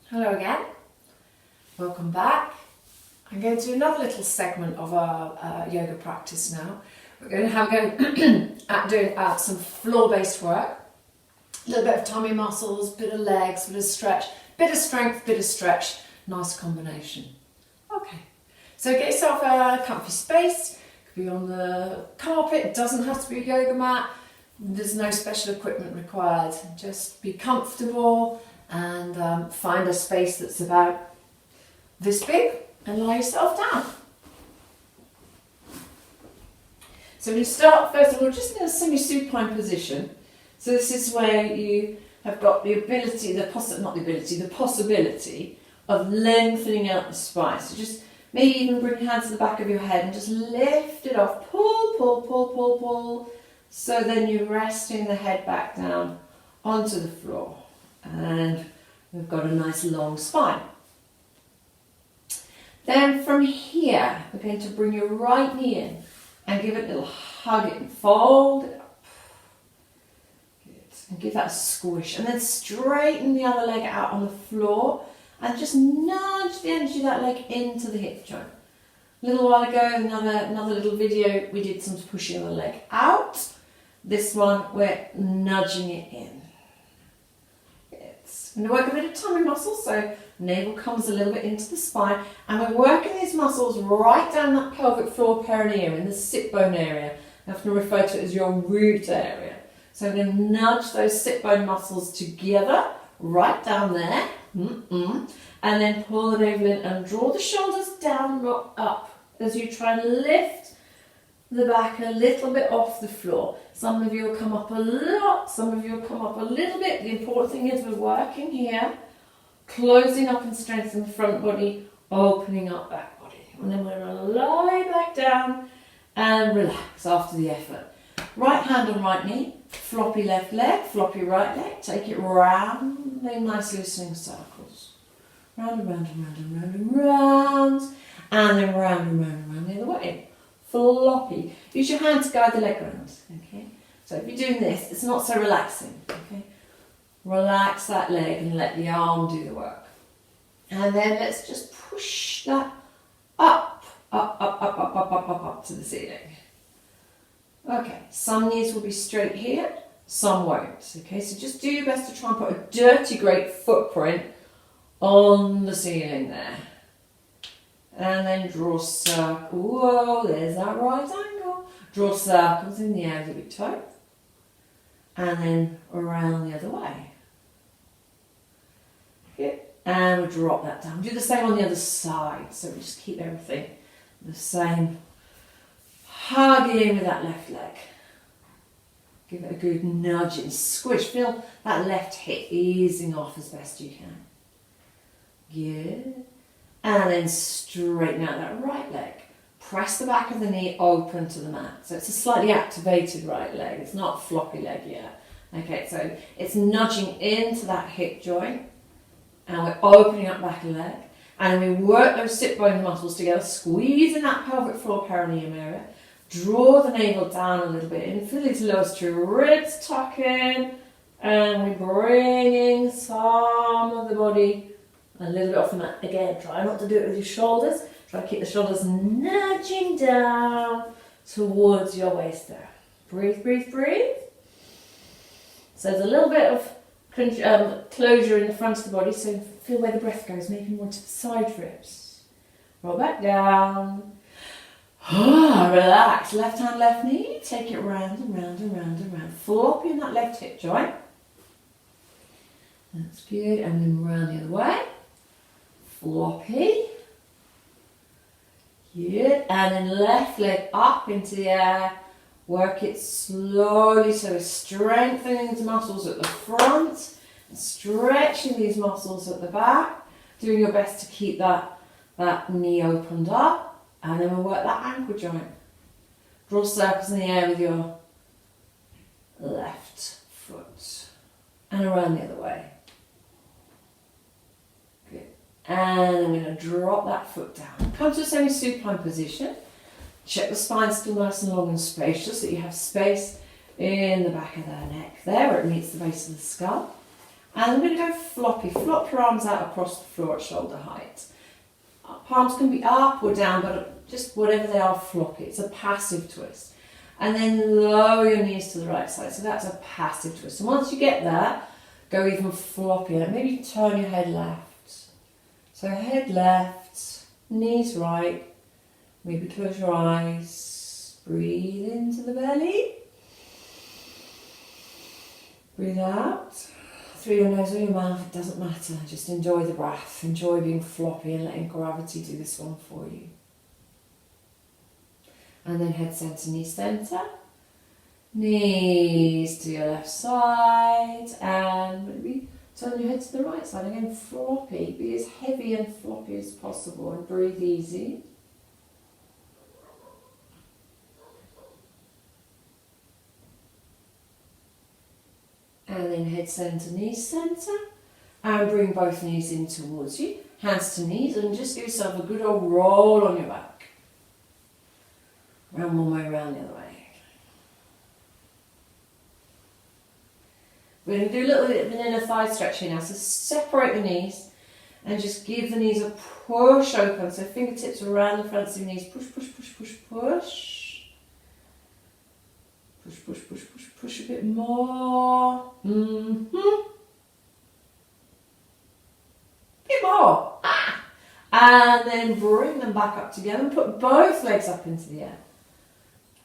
Hello again, welcome back. I'm going to do another little segment of our yoga practice now. We're going to have a go at doing some floor-based work, a little bit of tummy muscles, bit of legs, bit of stretch, bit of strength, bit of stretch, nice combination. Okay, so get yourself a comfy space, it could be on the carpet, it doesn't have to be a yoga mat, there's no special equipment required, just be comfortable and find a space that's about this big and lie yourself down. So we start first of all just in a semi-supine position. So this is where you have got the ability, the possibility of lengthening out the spine. So just maybe even bring your hands to the back of your head and just lift it off, pull, pull, pull, pull, pull. So then you're resting the head back down onto the floor. And we've got a nice long spine. Then from here, we're going to bring your right knee in and give it a little hug and fold it up. Good. And give that a squish. And then straighten the other leg out on the floor and just nudge the energy of that leg into the hip joint. A little while ago, another little video, we did some pushing the leg out. This one, we're nudging it in. I'm going to work a bit of tummy muscles, so navel comes a little bit into the spine, and we're working these muscles right down that pelvic floor perineum in the sit bone area. I often refer to it as your root area. So I'm going to nudge those sit bone muscles together, right down there, and then pull the navel in and draw the shoulders down, not up, as you try and lift the back a little bit off the floor. Some of you will come up a lot, some of you will come up a little bit. The important thing is we're working here, closing up and strengthening the front body, opening up back body. And then we're going to lie back down and relax after the effort. Right hand on right knee, floppy left leg, floppy right leg. Take it round, make nice loosening circles. Round and round and round and round and round. And then round and round and round the other way. Floppy. Use your hand to guide the leg round. Okay. So if you're doing this, it's not so relaxing. Okay. Relax that leg and let the arm do the work. And then let's just push that up, up, up, up, up, up, up, up, up to the ceiling. Okay. Some knees will be straight here, some won't. Okay. So just do your best to try and put a dirty, great footprint on the ceiling there. And then draw circles. Whoa, there's that right angle. Draw circles in the air with your toe. And then around the other way. Good. And we'll drop that down. Do the same on the other side. So we just keep everything the same. Hug in with that left leg. Give it a good nudge and squish. Feel that left hip easing off as best you can. Good. And then straighten out that right leg. Press the back of the knee open to the mat. So it's a slightly activated right leg. It's not a floppy leg yet. Okay, so it's nudging into that hip joint. And we're opening up back leg. And then we work those sit bone muscles together, squeezing that pelvic floor perineum area. Draw the navel down a little bit in. Feel these lowest two ribs tuck in. And we're bringing some of the body a little bit off the mat. Again, try not to do it with your shoulders. Try to keep the shoulders nudging down towards your waist there. Breathe, breathe, breathe. So there's a little bit of closure in the front of the body, so feel where the breath goes, maybe more to the side ribs. Roll back down. Relax. Left hand, left knee. Take it round and round and round and round. Floppy in that left hip joint. That's good. And then round the other way. Floppy. Good. And then left leg up into the air. Work it slowly. So we're strengthening the muscles at the front. And stretching these muscles at the back. Doing your best to keep that knee opened up. And then we'll work that ankle joint. Draw circles in the air with your left foot. And around the other way. And I'm going to drop that foot down. Come to a semi-supine position. Check the spine still nice and long and spacious, so you have space in the back of the neck there where it meets the base of the skull. And I'm going to go floppy. Flop your arms out across the floor at shoulder height. Palms can be up or down, but just whatever they are, floppy. It's a passive twist. And then lower your knees to the right side. So that's a passive twist. And once you get that, go even floppier. Maybe turn your head left. So head left, knees right. Maybe close your eyes. Breathe into the belly. Breathe out. Through your nose or your mouth, it doesn't matter. Just enjoy the breath. Enjoy being floppy and letting gravity do this one for you. And then head centre, knee centre. Knees to your left side. And maybe turn your head to the right side. Again, floppy. Be as heavy and floppy as possible and breathe easy. And then head centre, knees centre. And bring both knees in towards you. Hands to knees and just give yourself a good old roll on your back. Round one way, round the other way. We're going to do a little bit of an inner thigh stretch here now. So separate the knees and just give the knees a push open. So fingertips around the fronts of your knees. Push, push, push, push, push. Push, push, push, push, push a bit more. Bit more. Ah. And then bring them back up together and put both legs up into the air.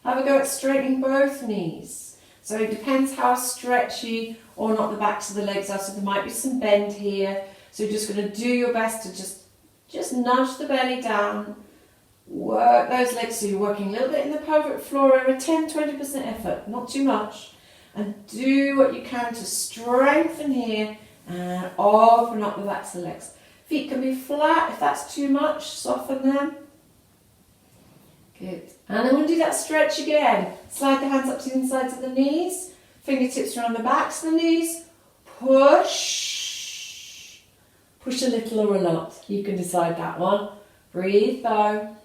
Have a go at straightening both knees. So it depends how stretchy or not the backs of the legs are. So there might be some bend here. So you're just going to do your best to just nudge the belly down. Work those legs. So you're working a little bit in the pelvic floor area, 10-20% effort, not too much. And do what you can to strengthen here and open up the backs of the legs. Feet can be flat. If that's too much, soften them. Good. And then we'll do that stretch again. Slide the hands up to the insides of the knees. Fingertips around the backs of the knees. Push. Push a little or a lot. You can decide that one. Breathe though.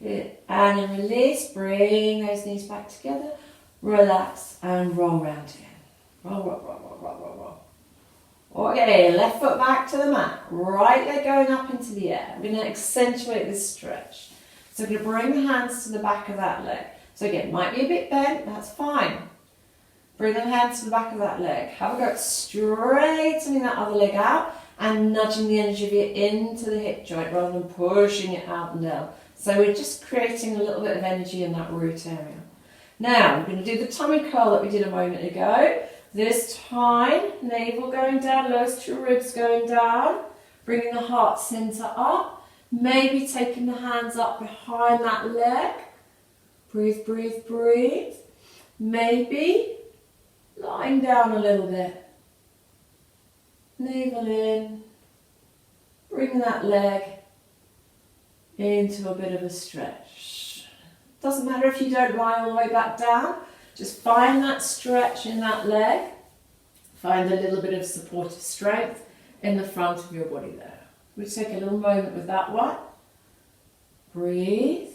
Good. And then release. Bring those knees back together. Relax and roll round again. Roll, roll, roll, roll, roll, roll, roll. Okay, left foot back to the mat, right leg going up into the air. I'm going to accentuate this stretch. So I'm going to bring the hands to the back of that leg. So again, might be a bit bent, that's fine. Bring the hands to the back of that leg. Have a go at straightening that other leg out and nudging the energy of it into the hip joint rather than pushing it out and down. So we're just creating a little bit of energy in that root area. Now, we're going to do the tummy curl that we did a moment ago. This time, navel going down, lowest two ribs going down, bringing the heart centre up, maybe taking the hands up behind that leg. Breathe, breathe, breathe. Maybe lying down a little bit. Navel in, bring that leg into a bit of a stretch. Doesn't matter if you don't lie all the way back down. Just find that stretch in that leg. Find a little bit of supportive strength in the front of your body there. We'll take a little moment with that one. Breathe.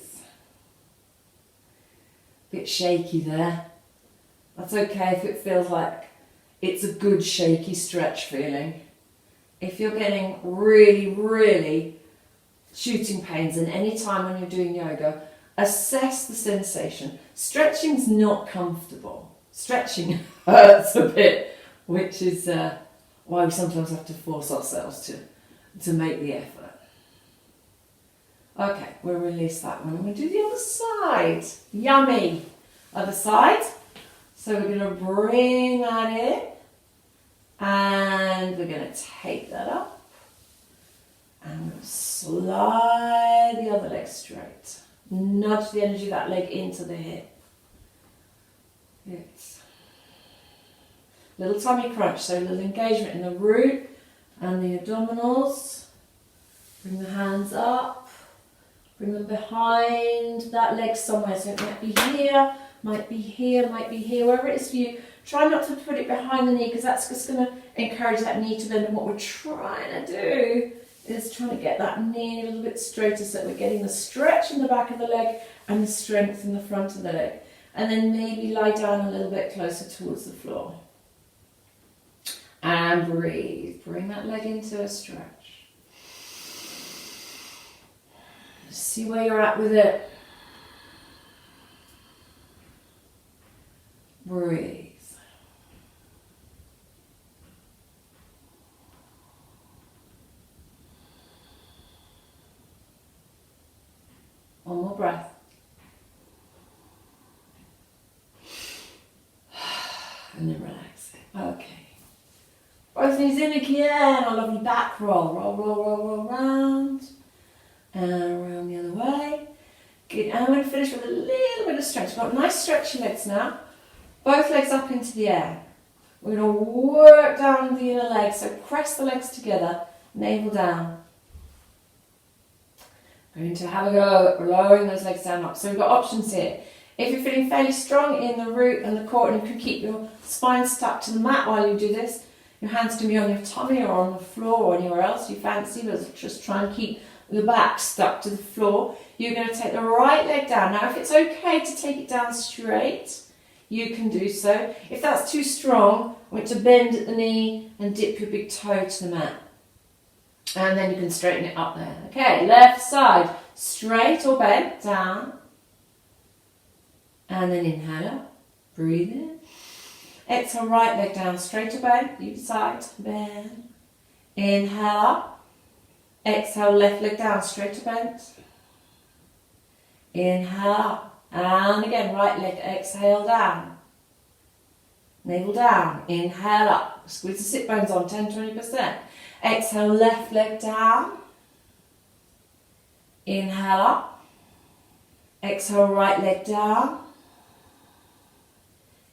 Bit shaky there. That's okay if it feels like it's a good shaky stretch feeling. If you're getting really, really shooting pains, and any time when you're doing yoga, assess the sensation. Stretching's not comfortable. Stretching hurts a bit, which is why we sometimes have to force ourselves to make the effort. Okay, we'll release that one and we'll do the other side. Yummy! Other side. So we're going to bring that in and we're going to take that up and we'll slide the other leg straight. Nudge the energy of that leg into the hip. Yes. Little tummy crunch, so a little engagement in the root and the abdominals. Bring the hands up. Bring them behind that leg somewhere. So it might be here, might be here, might be here, wherever it is for you. Try not to put it behind the knee because that's just going to encourage that knee to bend. And what we're trying to do is trying to get that knee a little bit straighter so that we're getting the stretch in the back of the leg and the strength in the front of the leg. and then maybe lie down a little bit closer towards the floor. And breathe. Bring that leg into a stretch. See where you're at with it. Breathe. One more breath. And then relax it. Okay. Both knees in again. A lovely back roll. Roll, roll, roll, roll round. And around the other way. Good. And I'm going to finish with a little bit of stretch. We've got nice stretchy legs now. Both legs up into the air. We're going to work down the inner legs. So press the legs together. Navel down. Going to have a go at lowering those legs down up. So we've got options here. If you're feeling fairly strong in the root and the core, and you can keep your spine stuck to the mat while you do this, your hands can be on your tummy or on the floor or anywhere else you fancy, but just try and keep the back stuck to the floor. You're going to take the right leg down. Now, if it's okay to take it down straight, you can do so. If that's too strong, I want you to bend at the knee and dip your big toe to the mat. And then you can straighten it up there. Okay, left side, straight or bent, down. And then inhale up, breathe in. Exhale, right leg down, straight or bent, either side, bend. Inhale up. Exhale, left leg down, straight or bent. Inhale up. And again, right leg, exhale down. Navel down, inhale up. Squeeze the sit bones on, 10-20%. Exhale, left leg down. Inhale up. Exhale, right leg down.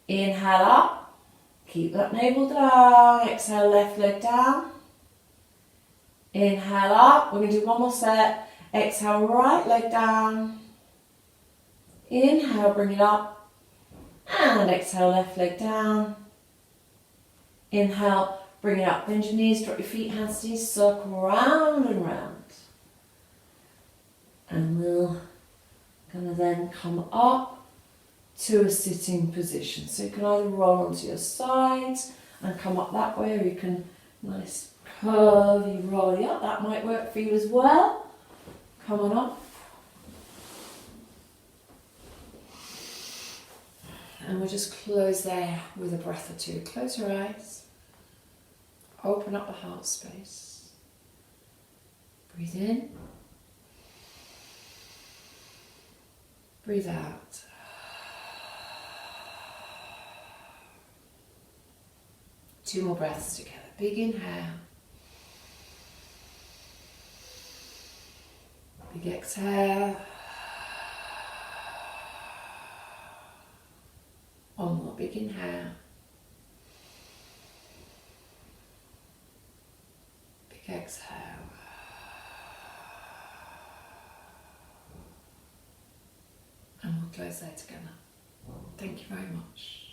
Inhale up. Keep that navel down. Exhale, left leg down. Inhale up. We're going to do one more set. Exhale, right leg down. Inhale, bring it up. And exhale, left leg down. Inhale, bring it up. Bend your knees, drop your feet, hands to knees, circle round and round. And we're going to then come up to a sitting position. So you can either roll onto your sides and come up that way, or you can nice curvy rolly up. That might work for you as well. Come on up. And we'll just close there with a breath or two. Close your eyes. Open up the heart space. Breathe in. Breathe out. Two more breaths together. Big inhale. Big exhale. One more big inhale. Big exhale. And we'll close there together. Thank you very much.